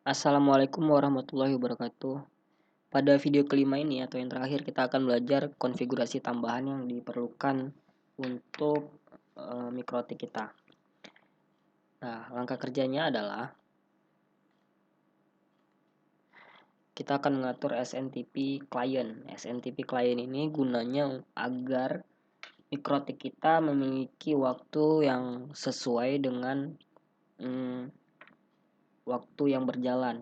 Assalamualaikum warahmatullahi wabarakatuh. Pada video kelima ini atau yang terakhir kita akan belajar konfigurasi tambahan yang diperlukan untuk mikrotik kita. Nah, langkah kerjanya adalah kita akan mengatur SNTP client. SNTP client ini gunanya agar mikrotik kita memiliki waktu yang sesuai dengan waktu yang berjalan.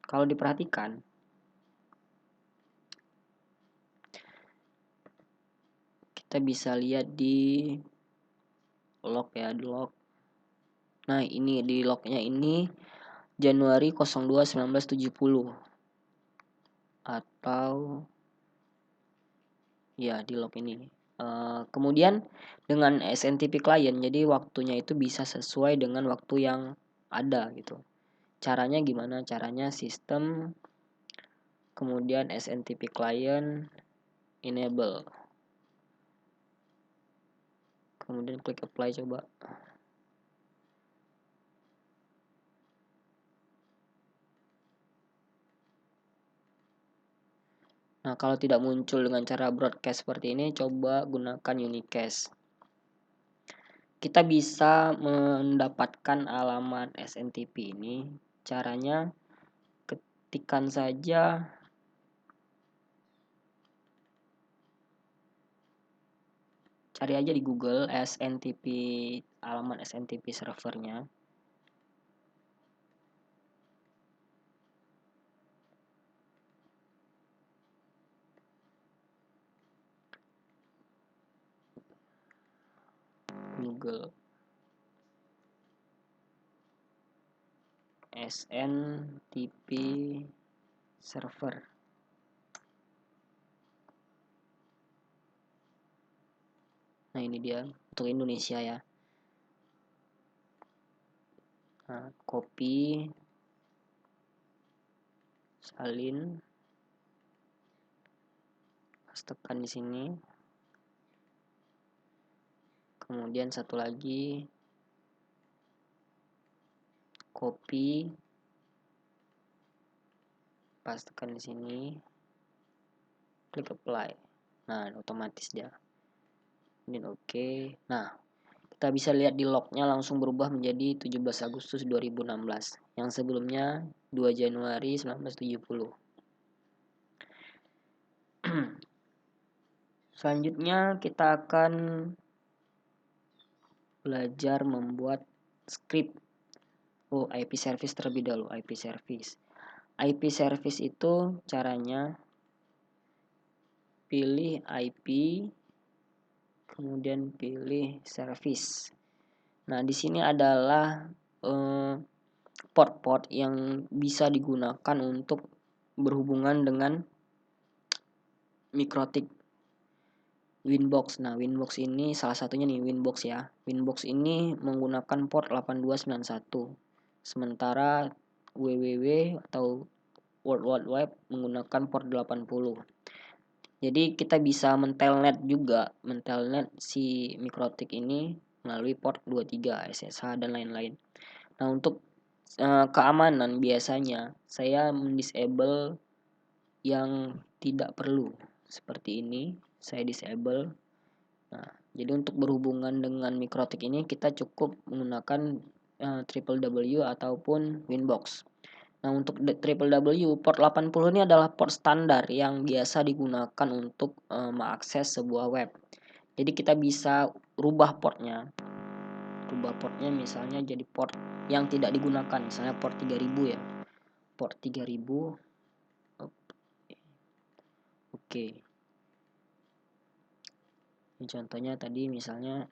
Kalau diperhatikan, kita bisa lihat di log ya, di log. Nah, ini di lognya ini Januari 02 1970 atau ya di log ini. Kemudian dengan SNTP client, jadi waktunya itu bisa sesuai dengan waktu yang ada gitu. Caranya gimana? Caranya sistem kemudian SNTP client enable. Kemudian klik apply coba. Nah, kalau tidak muncul dengan cara broadcast seperti ini, coba gunakan unicast. Kita bisa mendapatkan alamat SNTP ini. Caranya ketikkan saja cari aja di Google SNTP, alamat SNTP servernya. Google SNTP server. Nah, ini dia untuk Indonesia ya. Nah, copy, salin, tekan di sini. Kemudian satu lagi, copy, pastekan di sini, klik apply. Nah, otomatis dia. Ini oke. Nah, kita bisa lihat di lognya langsung berubah menjadi 17 Agustus 2016. Yang sebelumnya 2 Januari 1970. Selanjutnya kita akan belajar membuat script. IP service terlebih dahulu. IP service. IP service itu caranya pilih IP, kemudian pilih service. Nah, di sini adalah port-port yang bisa digunakan untuk berhubungan dengan mikrotik Winbox. Nah, Winbox ini salah satunya nih, Winbox ya. Winbox ini menggunakan port 8291. Sementara www atau World Wide Web menggunakan port 80. Jadi kita bisa mentelnet juga, mentelnet si mikrotik ini melalui port 23, SSH dan lain-lain. Nah, untuk keamanan biasanya saya mendisable yang tidak perlu. Seperti ini, saya disable. Nah, jadi untuk berhubungan dengan mikrotik ini kita cukup menggunakan www ataupun Winbox. Nah, untuk www port 80 ini adalah port standar yang biasa digunakan untuk mengakses sebuah web. Jadi kita bisa rubah portnya. Rubah portnya misalnya jadi port yang tidak digunakan, misalnya port 3000 ya. Port 3000. Oke. Ini contohnya tadi misalnya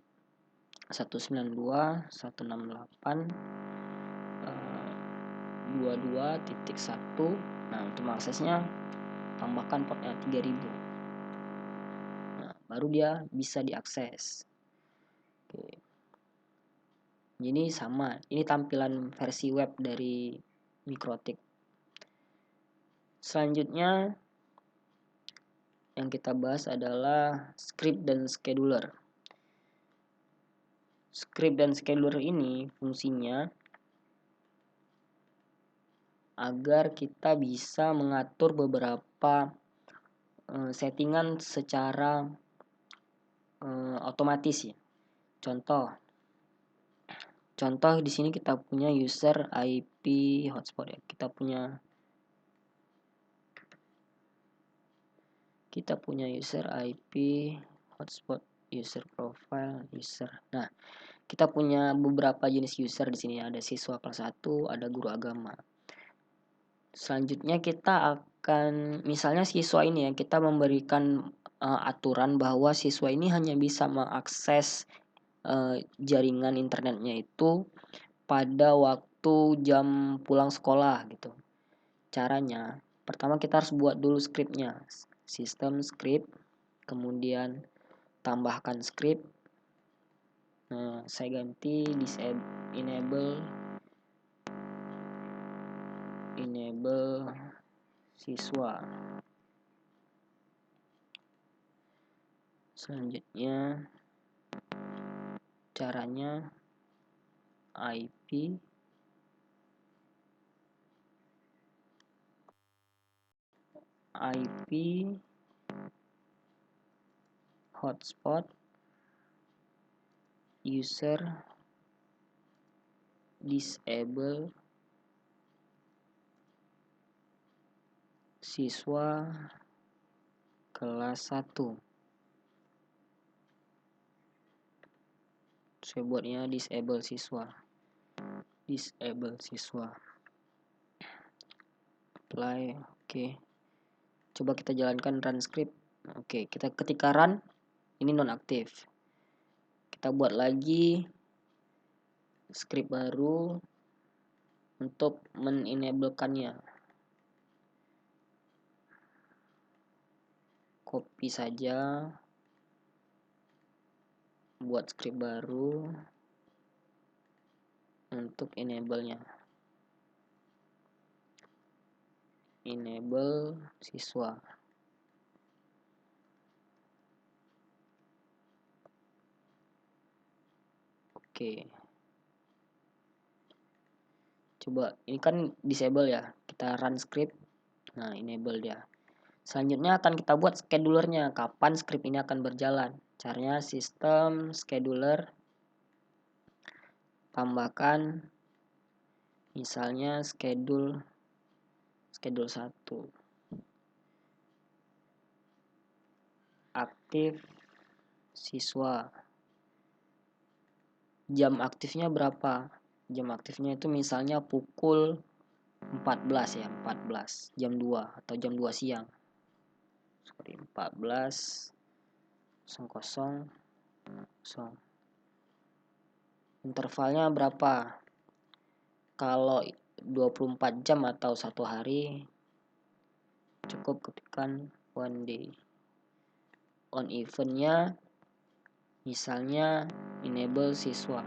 192 168 22.1. Nah, untuk mengaksesnya tambahkan portnya 3000. Nah, baru dia bisa diakses. Oke. Ini sama, ini tampilan versi web dari mikrotik. Selanjutnya yang kita bahas adalah script dan scheduler. Script dan scheduler ini fungsinya agar kita bisa mengatur beberapa settingan secara otomatis ya. Contoh di sini kita punya user IP hotspot ya. Kita punya user IP hotspot, user profile, user. Nah, kita punya beberapa jenis user di sini. Ada siswa kelas 1, ada guru agama. Selanjutnya kita akan, misalnya siswa ini ya, kita memberikan aturan bahwa siswa ini hanya bisa mengakses jaringan internetnya itu pada waktu jam pulang sekolah gitu. Caranya, pertama kita harus buat dulu scriptnya. Sistem script, kemudian tambahkan script. Nah, saya ganti enable siswa. Selanjutnya caranya IP hotspot user disable siswa kelas 1. Saya buatnya disable siswa. Apply, oke. Coba kita jalankan run script. Oke, kita ketika run ini nonaktif. Kita buat lagi script baru untuk menenablekannya. Copy saja, buat script baru untuk enable-nya. Enable siswa. Oke. Coba, ini kan disable ya. Kita run script. Nah, enable dia. Selanjutnya akan kita buat schedulernya. Kapan script ini akan berjalan. Caranya sistem scheduler. Tambahkan misalnya schedule 1. Aktif siswa. Jam aktifnya berapa? Jam aktifnya itu misalnya pukul 14 ya, 14 jam 2 atau jam 2 siang. 14.00. Intervalnya berapa? Kalau 24 jam atau 1 hari cukup ketikkan 1 day. On eventnya misalnya enable siswa.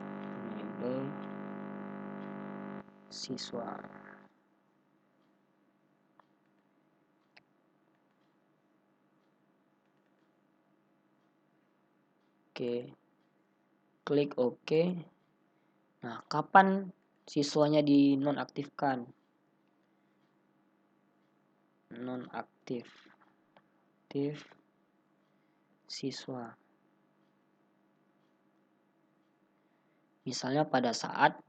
Oke. Klik OK. Nah, kapan siswanya dinonaktifkan? Nonaktif siswa. Misalnya pada saat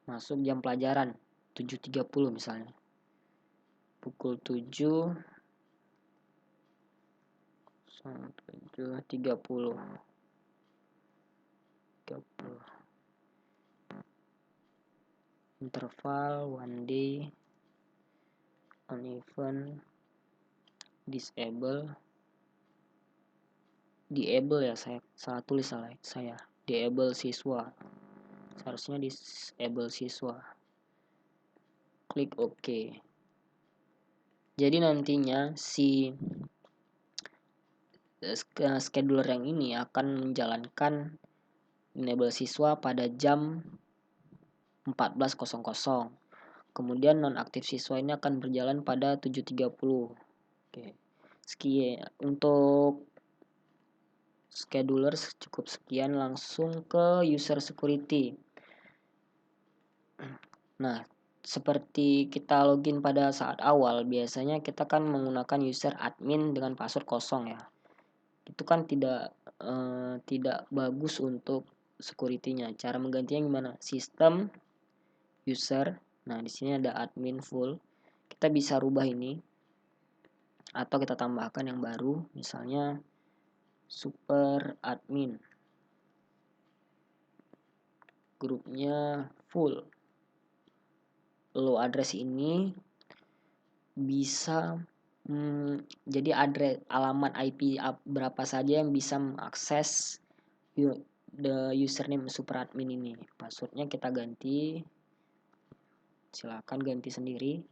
masuk jam pelajaran 7.30 misalnya. Pukul 7.30. Interval 1 day. On event disable ya, saya salah tulis saya. Disable siswa. Seharusnya disable siswa. Klik OK. Jadi nantinya si scheduler yang ini akan menjalankan enable siswa pada jam 14.00. Kemudian nonaktif siswa ini akan berjalan pada 7.30. Oke. Sekian untuk scheduler, cukup sekian. Langsung ke user security. Nah, seperti kita login pada saat awal, biasanya kita kan menggunakan user admin dengan password kosong ya. Itu kan tidak bagus untuk security-nya. Cara menggantinya gimana? Sistem user. Nah, di sini ada admin full. Kita bisa rubah ini atau kita tambahkan yang baru, misalnya super admin. Grupnya full. Lalu address ini bisa jadi alamat IP berapa saja yang bisa mengakses the username super admin ini. Passwordnya kita ganti, silakan ganti sendiri.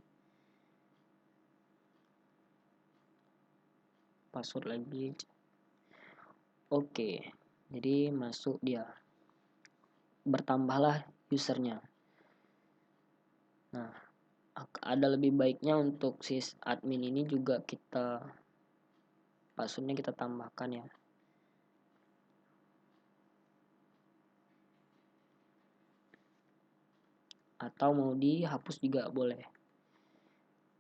Password lagi. Oke, jadi masuk dia, bertambahlah usernya. Nah, ada lebih baiknya untuk admin ini juga passwordnya kita tambahkan ya. Atau mau dihapus juga boleh.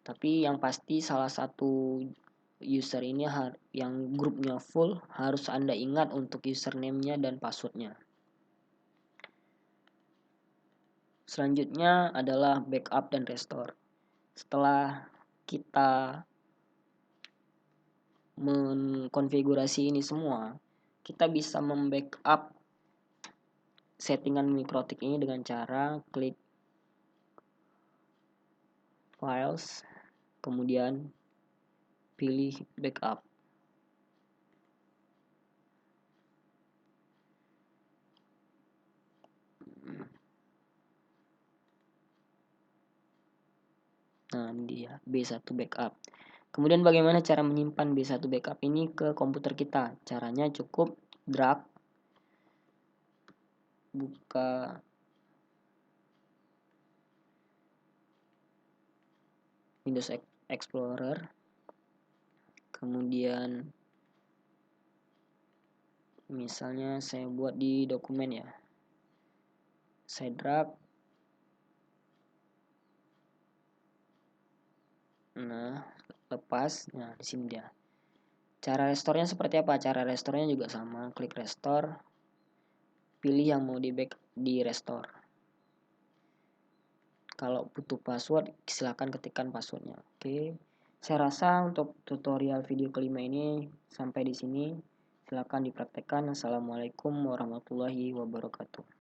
Tapi yang pasti salah satu user ini yang grupnya full harus Anda ingat untuk username-nya dan passwordnya. Selanjutnya adalah backup dan restore. Setelah kita mengkonfigurasi ini semua, kita bisa membackup settingan Mikrotik ini dengan cara klik files, kemudian pilih backup. Nah, ini dia B1 backup. Kemudian bagaimana cara menyimpan B1 backup ini ke komputer kita? Caranya cukup drag, buka Windows Explorer, kemudian misalnya saya buat di dokumen ya, saya drag. Nah, lepas. Nah, di sini dia. Cara restore-nya seperti apa? Cara restore-nya juga sama. Klik restore. Pilih yang mau di restore. Kalau butuh password, silahkan ketikkan passwordnya. Oke. Saya rasa untuk tutorial video kelima ini sampai di sini. Silahkan dipraktekkan. Assalamualaikum warahmatullahi wabarakatuh.